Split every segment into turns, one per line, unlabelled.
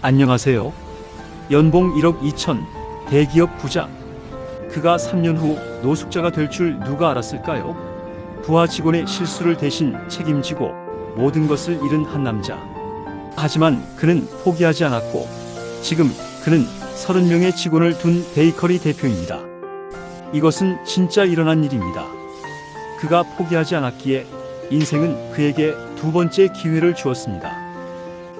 안녕하세요. 연봉 1억 2천, 대기업 부장. 그가 3년 후 노숙자가 될 줄 누가 알았을까요? 부하 직원의 실수를 대신 책임지고 모든 것을 잃은 한 남자. 하지만 그는 포기하지 않았고 지금 그는 30명의 직원을 둔 베이커리 대표입니다. 이것은 진짜 일어난 일입니다. 그가 포기하지 않았기에 인생은 그에게 두 번째 기회를 주었습니다.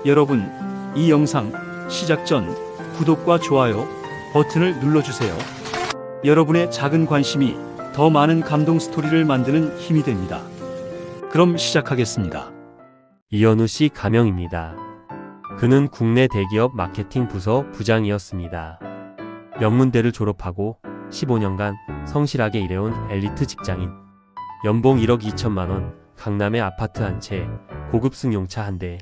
여러분, 이 영상 시작 전 구독과 좋아요 버튼을 눌러주세요. 여러분의 작은 관심이 더 많은 감동 스토리를 만드는 힘이 됩니다. 그럼 시작하겠습니다.
이현우 씨 가명입니다. 그는 국내 대기업 마케팅 부서 부장이었습니다. 명문대를 졸업하고 15년간 성실하게 일해온 엘리트 직장인. 연봉 1억 2천만 원, 강남의 아파트 한 채, 고급 승용차 한 대.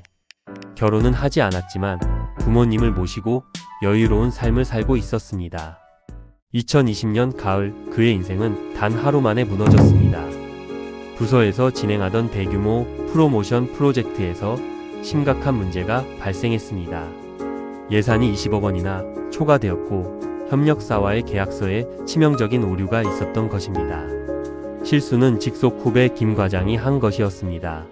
결혼은 하지 않았지만 부모님을 모시고 여유로운 삶을 살고 있었습니다. 2020년 가을 그의 인생은 단 하루 만에 무너졌습니다. 부서에서 진행하던 대규모 프로모션 프로젝트에서 심각한 문제가 발생했습니다. 예산이 20억 원이나 초과되었고 협력사와의 계약서에 치명적인 오류가 있었던 것입니다. 실수는 직속 후배 김 과장이 한 것이었습니다.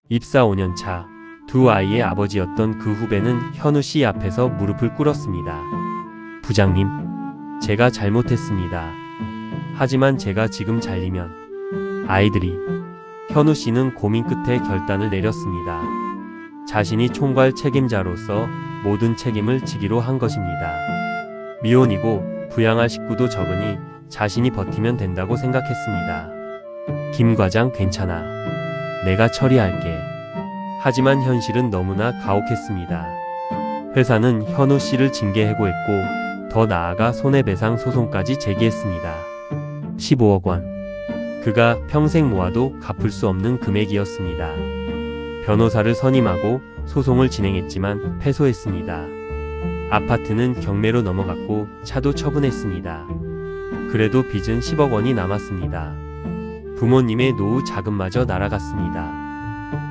입사 5년 차, 두 아이의 아버지였던 그 후배는 현우 씨 앞에서 무릎을 꿇었습니다. 부장님, 제가 잘못했습니다. 하지만 제가 지금 잘리면 아이들이. 현우 씨는 고민 끝에 결단을 내렸습니다. 자신이 총괄 책임자로서 모든 책임을 지기로 한 것입니다. 미혼이고 부양할 식구도 적으니 자신이 버티면 된다고 생각했습니다. 김 과장 괜찮아. 내가 처리할게. 하지만 현실은 너무나 가혹했습니다. 회사는 현우 씨를 징계 해고했고 더 나아가 손해배상 소송까지 제기했습니다. 15억 원. 그가 평생 모아도 갚을 수 없는 금액이었습니다. 변호사를 선임하고 소송을 진행했지만 패소했습니다. 아파트는 경매로 넘어갔고 차도 처분했습니다. 그래도 빚은 10억 원이 남았습니다. 부모님의 노후 자금마저 날아갔습니다.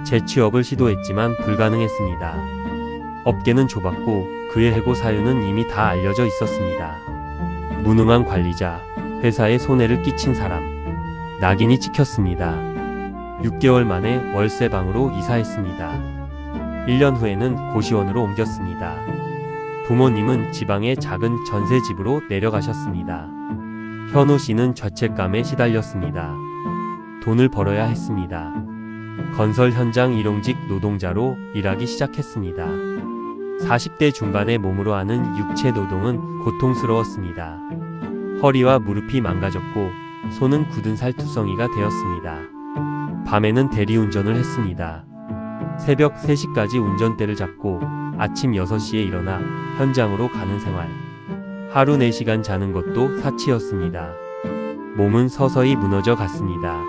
재취업을 시도했지만 불가능했습니다. 업계는 좁았고 그의 해고 사유는 이미 다 알려져 있었습니다. 무능한 관리자, 회사에 손해를 끼친 사람. 낙인이 찍혔습니다. 6개월 만에 월세방으로 이사했습니다. 1년 후에는 고시원으로 옮겼습니다. 부모님은 지방의 작은 전세집으로 내려가셨습니다. 현우 씨는 죄책감에 시달렸습니다. 돈을 벌어야 했습니다. 건설 현장 일용직 노동자로 일하기 시작했습니다. 40대 중반의 몸으로 하는 육체 노동은 고통스러웠습니다. 허리와 무릎이 망가졌고 손은 굳은 살투성이가 되었습니다. 밤에는 대리운전을 했습니다. 새벽 3시까지 운전대를 잡고 아침 6시에 일어나 현장으로 가는 생활. 하루 4시간 자는 것도 사치였습니다. 몸은 서서히 무너져 갔습니다.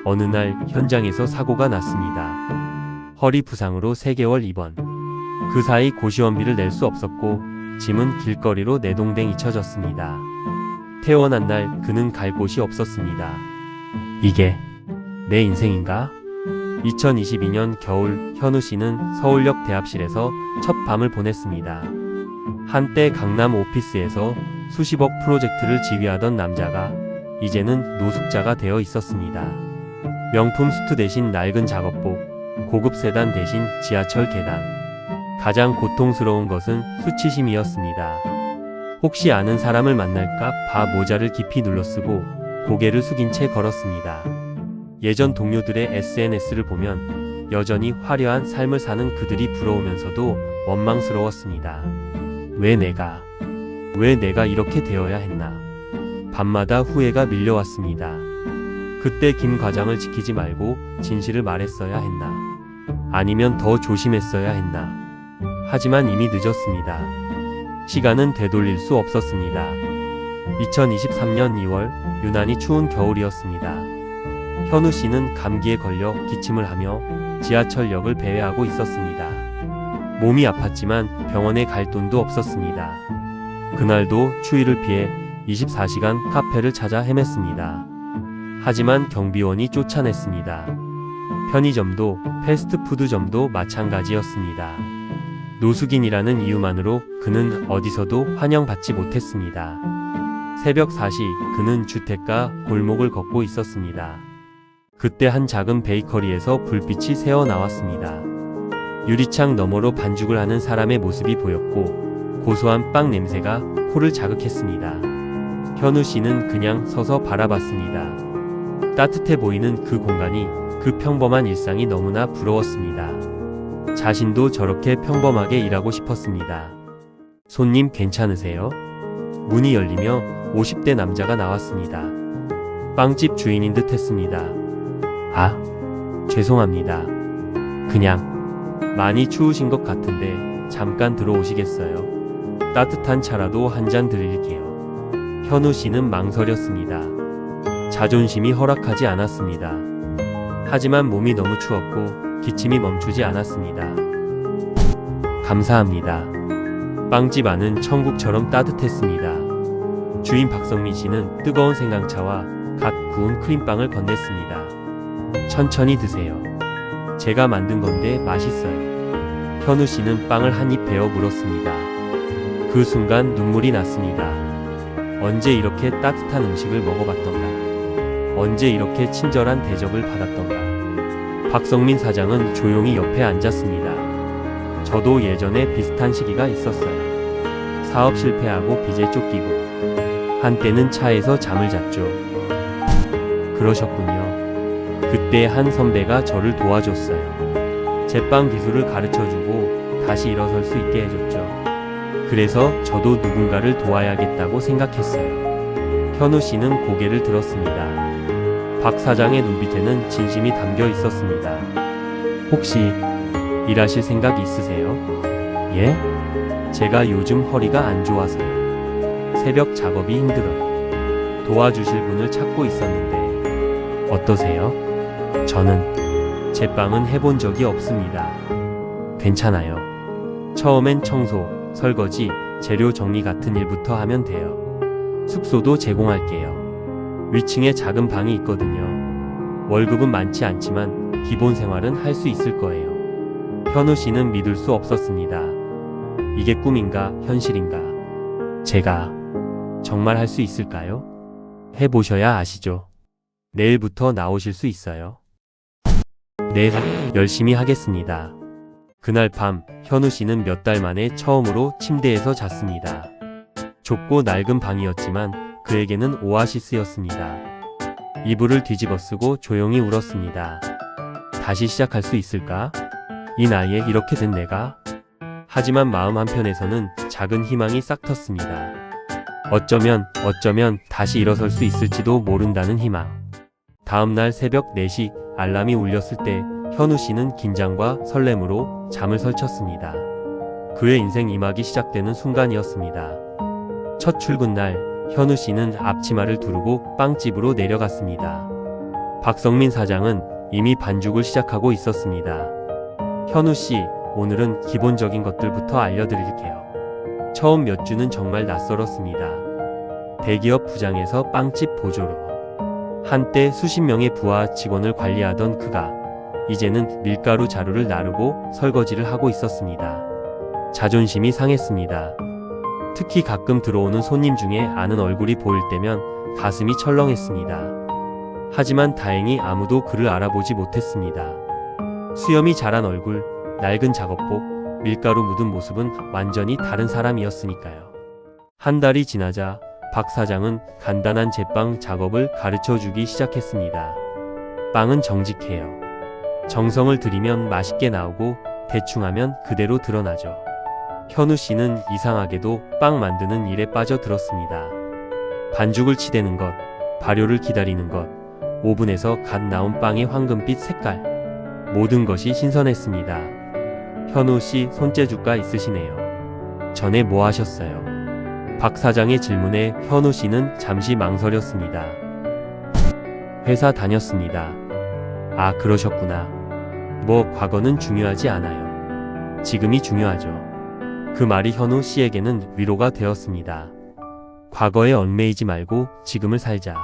어느 날 현장에서 사고가 났습니다. 허리 부상으로 3개월 입원. 그 사이 고시원비를 낼 수 없었고 짐은 길거리로 내동댕 잊혀졌습니다. 퇴원한 날 그는 갈 곳이 없었습니다. 이게 내 인생인가? 2022년 겨울 현우 씨는 서울역 대합실에서 첫 밤을 보냈습니다. 한때 강남 오피스에서 수십억 프로젝트를 지휘하던 남자가 이제는 노숙자가 되어 있었습니다. 명품 수트 대신 낡은 작업복, 고급 세단 대신 지하철 계단. 가장 고통스러운 것은 수치심이었습니다. 혹시 아는 사람을 만날까 봐 모자를 깊이 눌러쓰고 고개를 숙인 채 걸었습니다. 예전 동료들의 SNS를 보면 여전히 화려한 삶을 사는 그들이 부러우면서도 원망스러웠습니다. 왜 내가 이렇게 되어야 했나? 밤마다 후회가 밀려왔습니다. 그때 김 과장을 지키지 말고 진실을 말했어야 했나? 아니면 더 조심했어야 했나? 하지만 이미 늦었습니다. 시간은 되돌릴 수 없었습니다. 2023년 2월 유난히 추운 겨울이었습니다. 현우 씨는 감기에 걸려 기침을 하며 지하철역을 배회하고 있었습니다. 몸이 아팠지만 병원에 갈 돈도 없었습니다. 그날도 추위를 피해 24시간 카페를 찾아 헤맸습니다. 하지만 경비원이 쫓아냈습니다. 편의점도 패스트푸드점도 마찬가지였습니다. 노숙인이라는 이유만으로 그는 어디서도 환영받지 못했습니다. 새벽 4시 그는 주택가 골목을 걷고 있었습니다. 그때 한 작은 베이커리에서 불빛이 새어 나왔습니다. 유리창 너머로 반죽을 하는 사람의 모습이 보였고 고소한 빵 냄새가 코를 자극했습니다. 현우 씨는 그냥 서서 바라봤습니다. 따뜻해 보이는 그 공간이, 그 평범한 일상이 너무나 부러웠습니다. 자신도 저렇게 평범하게 일하고 싶었습니다. 손님 괜찮으세요? 문이 열리며 50대 남자가 나왔습니다. 빵집 주인인 듯 했습니다. 아, 죄송합니다. 그냥 많이 추우신 것 같은데 잠깐 들어오시겠어요? 따뜻한 차라도 한 잔 드릴게요. 현우 씨는 망설였습니다. 자존심이 허락하지 않았습니다. 하지만 몸이 너무 추웠고 기침이 멈추지 않았습니다. 감사합니다. 빵집 안은 천국처럼 따뜻했습니다. 주인 박성민 씨는 뜨거운 생강차와 갓 구운 크림빵을 건넸습니다. 천천히 드세요. 제가 만든 건데 맛있어요. 현우 씨는 빵을 한 입 베어 물었습니다. 그 순간 눈물이 났습니다. 언제 이렇게 따뜻한 음식을 먹어봤던가. 언제 이렇게 친절한 대접을 받았던가. 박성민 사장은 조용히 옆에 앉았습니다. 저도 예전에 비슷한 시기가 있었어요. 사업 실패하고 빚에 쫓기고 한때는 차에서 잠을 잤죠. 그러셨군요. 그때 한 선배가 저를 도와줬어요. 제빵 기술을 가르쳐주고 다시 일어설 수 있게 해줬죠. 그래서 저도 누군가를 도와야겠다고 생각했어요. 현우 씨는 고개를 들었습니다. 박 사장의 눈빛에는 진심이 담겨 있었습니다. 혹시 일하실 생각 있으세요? 예? 제가 요즘 허리가 안 좋아서요. 새벽 작업이 힘들어요. 도와주실 분을 찾고 있었는데 어떠세요? 저는 제빵은 해본 적이 없습니다. 괜찮아요. 처음엔 청소, 설거지, 재료 정리 같은 일부터 하면 돼요. 숙소도 제공할게요. 위층에 작은 방이 있거든요. 월급은 많지 않지만 기본 생활은 할 수 있을 거예요. 현우 씨는 믿을 수 없었습니다. 이게 꿈인가 현실인가? 제가 정말 할 수 있을까요? 해보셔야 아시죠. 내일부터 나오실 수 있어요. 네, 열심히 하겠습니다. 그날 밤 현우 씨는 몇 달 만에 처음으로 침대에서 잤습니다. 좁고 낡은 방이었지만 그에게는 오아시스였습니다. 이불을 뒤집어 쓰고 조용히 울었습니다. 다시 시작할 수 있을까? 이 나이에 이렇게 된 내가? 하지만 마음 한편에서는 작은 희망이 싹 텄습니다. 어쩌면 다시 일어설 수 있을지도 모른다는 희망. 다음날 새벽 4시 알람이 울렸을 때 현우 씨는 긴장과 설렘으로 잠을 설쳤습니다. 그의 인생 2막이 시작되는 순간이었습니다. 첫 출근날 현우 씨는 앞치마를 두르고 빵집으로 내려갔습니다. 박성민 사장은 이미 반죽을 시작하고 있었습니다. 현우 씨, 오늘은 기본적인 것들부터 알려드릴게요. 처음 몇 주는 정말 낯설었습니다. 대기업 부장에서 빵집 보조로. 한때 수십 명의 부하 직원을 관리하던 그가 이제는 밀가루 자루를 나르고 설거지를 하고 있었습니다. 자존심이 상했습니다. 특히 가끔 들어오는 손님 중에 아는 얼굴이 보일 때면 가슴이 철렁했습니다. 하지만 다행히 아무도 그를 알아보지 못했습니다. 수염이 자란 얼굴, 낡은 작업복, 밀가루 묻은 모습은 완전히 다른 사람이었으니까요. 한 달이 지나자 박 사장은 간단한 제빵 작업을 가르쳐주기 시작했습니다. 빵은 정직해요. 정성을 들이면 맛있게 나오고 대충 하면 그대로 드러나죠. 현우 씨는 이상하게도 빵 만드는 일에 빠져들었습니다. 반죽을 치대는 것, 발효를 기다리는 것, 오븐에서 갓 나온 빵의 황금빛 색깔, 모든 것이 신선했습니다. 현우 씨 손재주가 있으시네요. 전에 뭐 하셨어요? 박 사장의 질문에 현우 씨는 잠시 망설였습니다. 회사 다녔습니다. 아, 그러셨구나. 뭐 과거는 중요하지 않아요. 지금이 중요하죠. 그 말이 현우 씨에게는 위로가 되었습니다. 과거에 얽매이지 말고 지금을 살자.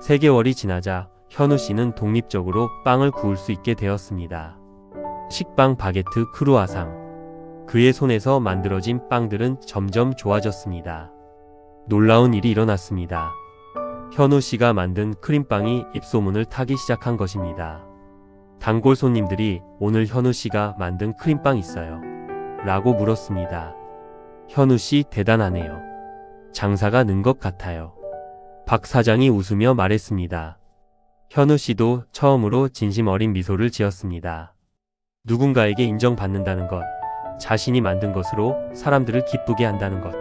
3개월이 지나자 현우 씨는 독립적으로 빵을 구울 수 있게 되었습니다. 식빵, 바게트, 크루아상. 그의 손에서 만들어진 빵들은 점점 좋아졌습니다. 놀라운 일이 일어났습니다. 현우 씨가 만든 크림빵이 입소문을 타기 시작한 것입니다. 단골 손님들이 오늘 현우 씨가 만든 크림빵 있어요? 라고 물었습니다. 현우 씨 대단하네요. 장사가 는 것 같아요. 박 사장이 웃으며 말했습니다. 현우 씨도 처음으로 진심 어린 미소를 지었습니다. 누군가에게 인정받는다는 것, 자신이 만든 것으로 사람들을 기쁘게 한다는 것.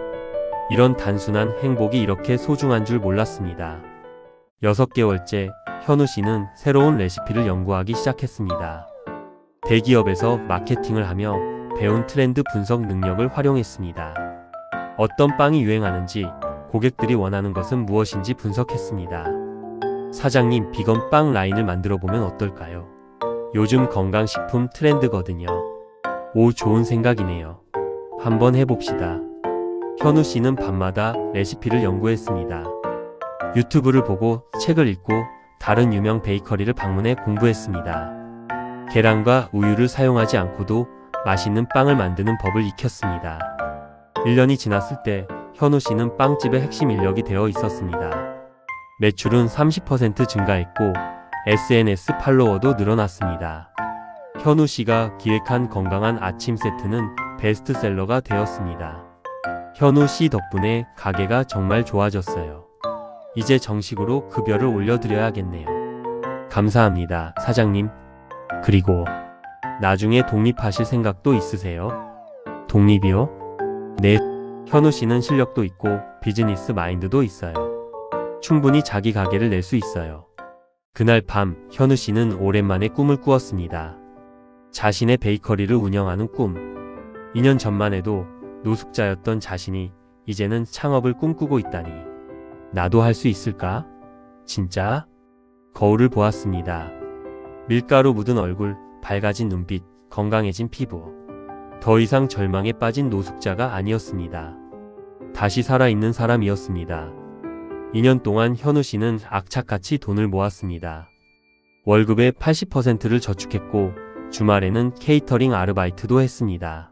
이런 단순한 행복이 이렇게 소중한 줄 몰랐습니다. 6개월째 현우 씨는 새로운 레시피를 연구하기 시작했습니다. 대기업에서 마케팅을 하며 배운 트렌드 분석 능력을 활용했습니다. 어떤 빵이 유행하는지, 고객들이 원하는 것은 무엇인지 분석했습니다. 사장님, 비건 빵 라인을 만들어 보면 어떨까요? 요즘 건강식품 트렌드거든요. 오, 좋은 생각이네요. 한번 해봅시다. 현우 씨는 밤마다 레시피를 연구했습니다. 유튜브를 보고 책을 읽고 다른 유명 베이커리를 방문해 공부했습니다. 계란과 우유를 사용하지 않고도 맛있는 빵을 만드는 법을 익혔습니다. 1년이 지났을 때 현우 씨는 빵집의 핵심 인력이 되어 있었습니다. 매출은 30% 증가했고 SNS 팔로워도 늘어났습니다. 현우 씨가 기획한 건강한 아침 세트는 베스트셀러가 되었습니다. 현우 씨 덕분에 가게가 정말 좋아졌어요. 이제 정식으로 급여를 올려드려야겠네요. 감사합니다, 사장님. 그리고 나중에 독립하실 생각도 있으세요? 독립이요? 네. 현우 씨는 실력도 있고 비즈니스 마인드도 있어요. 충분히 자기 가게를 낼 수 있어요. 그날 밤 현우 씨는 오랜만에 꿈을 꾸었습니다. 자신의 베이커리를 운영하는 꿈. 2년 전만 해도 노숙자였던 자신이 이제는 창업을 꿈꾸고 있다니. 나도 할 수 있을까? 진짜? 거울을 보았습니다. 밀가루 묻은 얼굴, 밝아진 눈빛, 건강해진 피부. 더 이상 절망에 빠진 노숙자가 아니었습니다. 다시 살아있는 사람이었습니다. 2년 동안 현우 씨는 악착같이 돈을 모았습니다. 월급의 80%를 저축했고 주말에는 케이터링 아르바이트도 했습니다.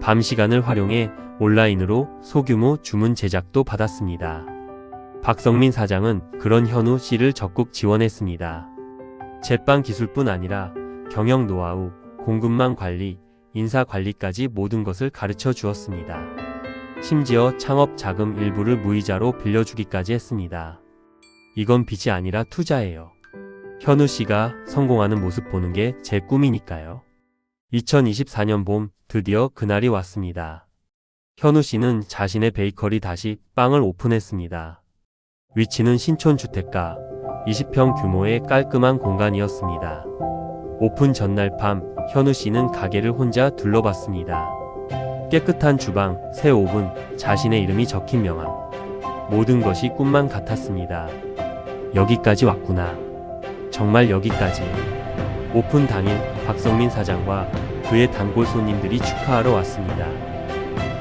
밤 시간을 활용해 온라인으로 소규모 주문 제작도 받았습니다. 박성민 사장은 그런 현우 씨를 적극 지원했습니다. 제빵 기술뿐 아니라 경영 노하우, 공급망 관리, 인사 관리까지 모든 것을 가르쳐 주었습니다. 심지어 창업 자금 일부를 무이자로 빌려주기까지 했습니다. 이건 빚이 아니라 투자예요. 현우 씨가 성공하는 모습 보는 게 제 꿈이니까요. 2024년 봄 드디어 그날이 왔습니다. 현우 씨는 자신의 베이커리 다시 빵을 오픈했습니다. 위치는 신촌 주택가 20평 규모의 깔끔한 공간이었습니다. 오픈 전날 밤 현우 씨는 가게를 혼자 둘러봤습니다. 깨끗한 주방, 새 오븐, 자신의 이름이 적힌 명함. 모든 것이 꿈만 같았습니다. 여기까지 왔구나. 정말 여기까지. 오픈 당일 박성민 사장과 그의 단골 손님들이 축하하러 왔습니다.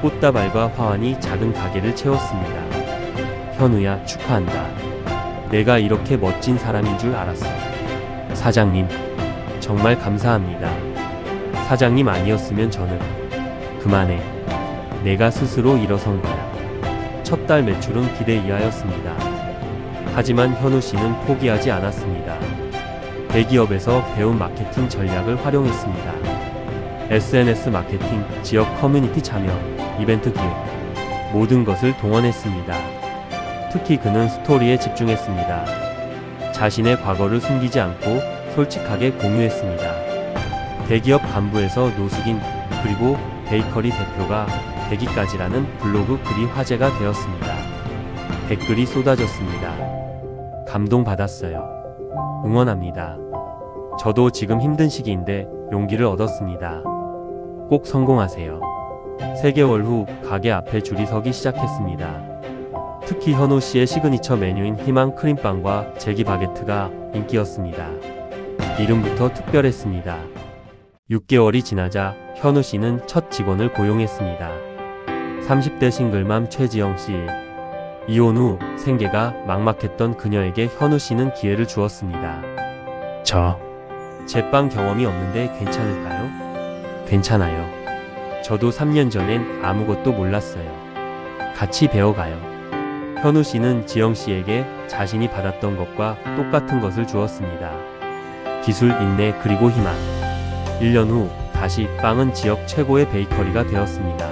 꽃다발과 화환이 작은 가게를 채웠습니다. 현우야, 축하한다. 내가 이렇게 멋진 사람인 줄 알았어. 사장님, 정말 감사합니다. 사장님 아니었으면 저는 그만해. 내가 스스로 일어선 거야. 첫 달 매출은 기대 이하였습니다. 하지만 현우 씨는 포기하지 않았습니다. 대기업에서 배운 마케팅 전략을 활용했습니다. SNS 마케팅, 지역 커뮤니티 참여, 이벤트 기획, 모든 것을 동원했습니다. 특히 그는 스토리에 집중했습니다. 자신의 과거를 숨기지 않고 솔직하게 공유했습니다. 대기업 간부에서 노숙인, 그리고 베이커리 대표가 되기까지라는 블로그 글이 화제가 되었습니다. 댓글이 쏟아졌습니다. 감동받았어요. 응원합니다. 저도 지금 힘든 시기인데 용기를 얻었습니다. 꼭 성공하세요. 3개월 후 가게 앞에 줄이 서기 시작했습니다. 특히 현우 씨의 시그니처 메뉴인 희망 크림빵과 제기 바게트가 인기였습니다. 이름부터 특별했습니다. 6개월이 지나자 현우 씨는 첫 직원을 고용했습니다. 30대 싱글맘 최지영 씨. 이혼 후 생계가 막막했던 그녀에게 현우 씨는 기회를 주었습니다. 제빵 경험이 없는데 괜찮을까요? 괜찮아요. 저도 3년 전엔 아무것도 몰랐어요. 같이 배워가요. 현우 씨는 지영 씨에게 자신이 받았던 것과 똑같은 것을 주었습니다. 기술, 인내, 그리고 희망. 1년 후 다시 빵은 지역 최고의 베이커리가 되었습니다.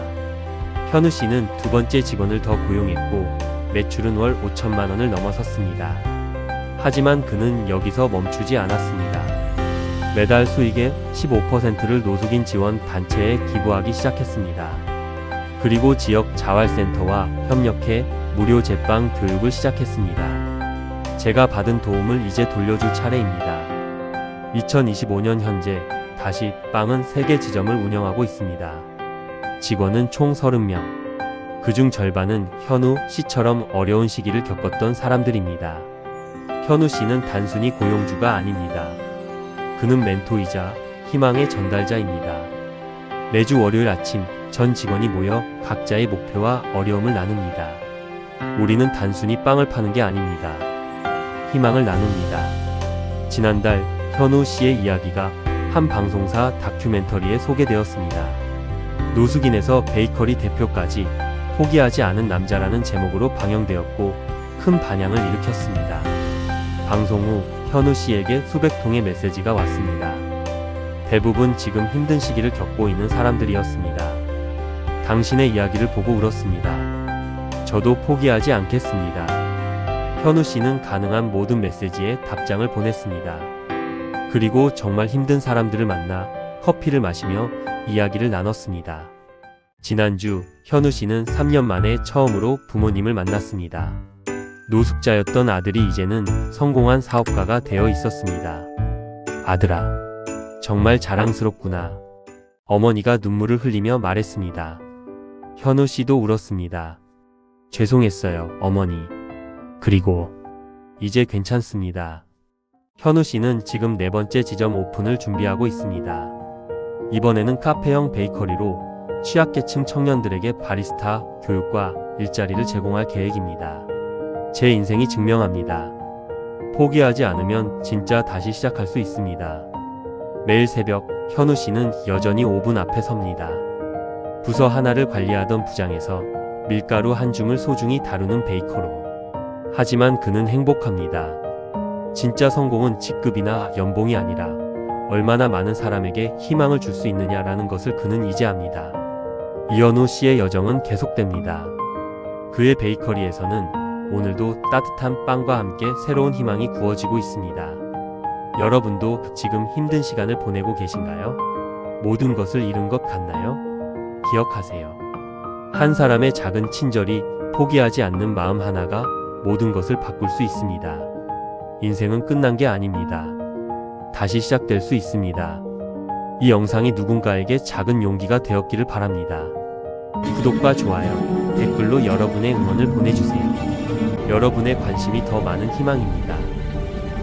현우 씨는 두 번째 직원을 더 고용했고 매출은 월 5천만 원을 넘어섰습니다. 하지만 그는 여기서 멈추지 않았습니다. 매달 수익의 15%를 노숙인 지원 단체에 기부하기 시작했습니다. 그리고 지역 자활센터와 협력해 무료 제빵 교육을 시작했습니다. 제가 받은 도움을 이제 돌려줄 차례입니다. 2025년 현재 다시 빵은 3개 지점을 운영하고 있습니다. 직원은 총 30명. 그중 절반은 현우 씨처럼 어려운 시기를 겪었던 사람들입니다. 현우 씨는 단순히 고용주가 아닙니다. 그는 멘토이자 희망의 전달자입니다. 매주 월요일 아침 전 직원이 모여 각자의 목표와 어려움을 나눕니다. 우리는 단순히 빵을 파는 게 아닙니다. 희망을 나눕니다. 지난달 현우 씨의 이야기가 한 방송사 다큐멘터리에 소개되었습니다. 노숙인에서 베이커리 대표까지 포기하지 않은 남자라는 제목으로 방영되었고 큰 반향을 일으켰습니다. 방송 후 현우 씨에게 수백 통의 메시지가 왔습니다. 대부분 지금 힘든 시기를 겪고 있는 사람들이었습니다. 당신의 이야기를 보고 울었습니다. 저도 포기하지 않겠습니다. 현우 씨는 가능한 모든 메시지에 답장을 보냈습니다. 그리고 정말 힘든 사람들을 만나 커피를 마시며 이야기를 나눴습니다. 지난주 현우 씨는 3년 만에 처음으로 부모님을 만났습니다. 노숙자였던 아들이 이제는 성공한 사업가가 되어 있었습니다. 아들아, 정말 자랑스럽구나. 어머니가 눈물을 흘리며 말했습니다. 현우 씨도 울었습니다. 죄송했어요, 어머니. 그리고 이제 괜찮습니다. 현우 씨는 지금 4번째 지점 오픈을 준비하고 있습니다. 이번에는 카페형 베이커리로 취약계층 청년들에게 바리스타 교육과 일자리를 제공할 계획입니다. 제 인생이 증명합니다. 포기하지 않으면 진짜 다시 시작할 수 있습니다. 매일 새벽 현우 씨는 여전히 오븐 앞에 섭니다. 부서 하나를 관리하던 부장에서 밀가루 한 줌을 소중히 다루는 베이커로. 하지만 그는 행복합니다. 진짜 성공은 직급이나 연봉이 아니라 얼마나 많은 사람에게 희망을 줄 수 있느냐라는 것을 그는 이제 압니다. 이현우 씨의 여정은 계속됩니다. 그의 베이커리에서는 오늘도 따뜻한 빵과 함께 새로운 희망이 구워지고 있습니다. 여러분도 지금 힘든 시간을 보내고 계신가요? 모든 것을 잃은 것 같나요? 기억하세요. 한 사람의 작은 친절이 포기하지 않는 마음 하나가 모든 것을 바꿀 수 있습니다. 인생은 끝난 게 아닙니다. 다시 시작될 수 있습니다. 이 영상이 누군가에게 작은 용기가 되었기를 바랍니다. 구독과 좋아요, 댓글로 여러분의 응원을 보내주세요. 여러분의 관심이 더 많은 희망입니다.